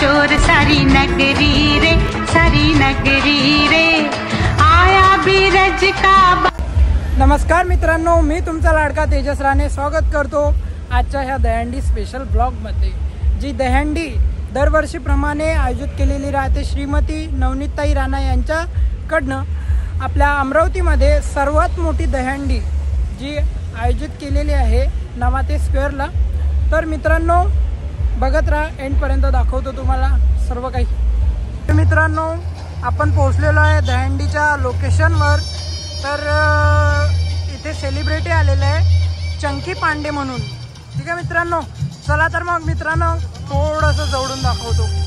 शोर सारी नगरी रे, सारी नगरी रे, आया बीरज का। नमस्कार मित्रांनो, मी तुमचा लाडका तेजस राणे स्वागत करतो आजच्या ह्या दहीहंडी स्पेशल ब्लॉगमध्ये। जी दहीहंडी दरवर्षीप्रमाणे आयोजित केलेली राहते श्रीमती नवनीतताई राणा यांच्याकडनं आपल्या अमरावतीमध्ये सर्वात मोठी दहीहंडी जी आयोजित केलेली आहे नवाते स्क्वेअरला। तर मित्रांनो बघत राहा, एंडपर्यंत दाखवतो तुम्हाला सर्व काही। तर मित्रांनो आपण पोहोचलेलो आहे दहीहंडीच्या लोकेशनवर। तर इथे सेलिब्रिटी आलेले आहे चंकी पांडे म्हणून, ठीक आहे मित्रांनो। चला तर मग मित्रांनो थोडंसं जवळून दाखवतो।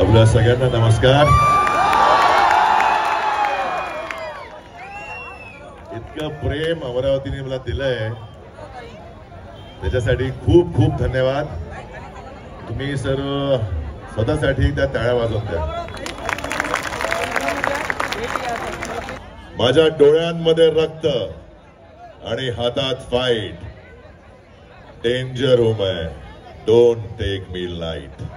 आपल्या सगळ्यांना नमस्कार। इतकं प्रेम अमरावतीने मला दिलंय त्याच्यासाठी खूप खूप धन्यवाद। तुम्ही सर्व स्वतःसाठी त्या टाळ्या वाजवून द्या। माझ्या डोळ्यांमध्ये रक्त आणि हातात फाईट, डेंजर हूं मैं, डोंट टेक मी लाइट।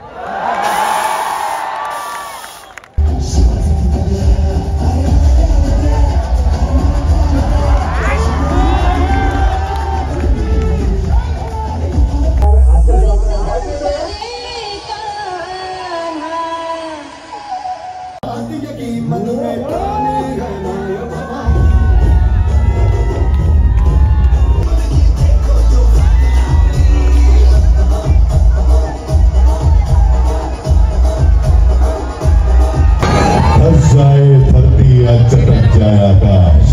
धरती चटक जाए आकाश,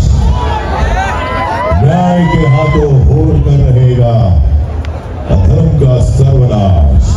न्याय के हाथों होर कर रहेगा अधर्म का सर्वनाश।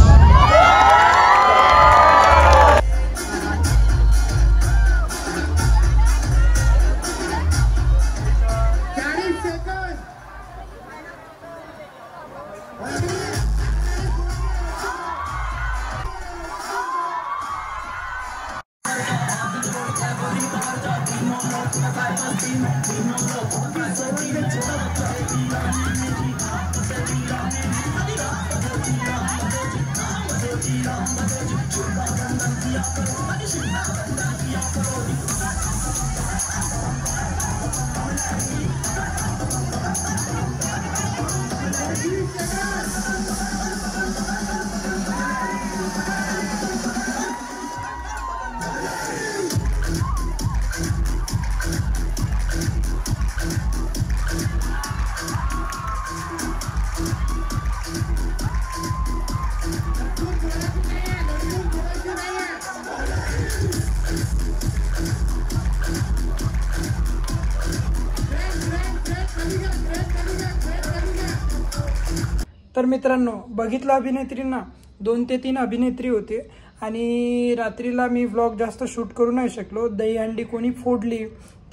तर मित्रांनो बघितलं अभिनेत्रींना 2 ते 3 अभिनेत्री होते आणि रात्रीला मी व्लॉग जास्त शूट करू नाही शकलो। दहीहंडी कोणी फोडली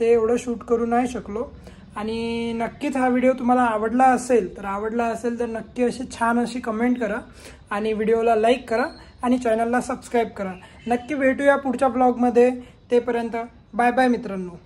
ते एवढं शूट करू नाही शकलो। आणि नक्कीच हा व्हिडिओ तुम्हाला आवडला असेल तर नक्की अशी छान अशी कमेंट करा आणि व्हिडिओला लाईक करा आणि चॅनलला सबस्क्राईब करा। नक्की भेटूया पुढच्या ब्लॉगमध्ये, तेपर्यंत बाय बाय मित्रांनो।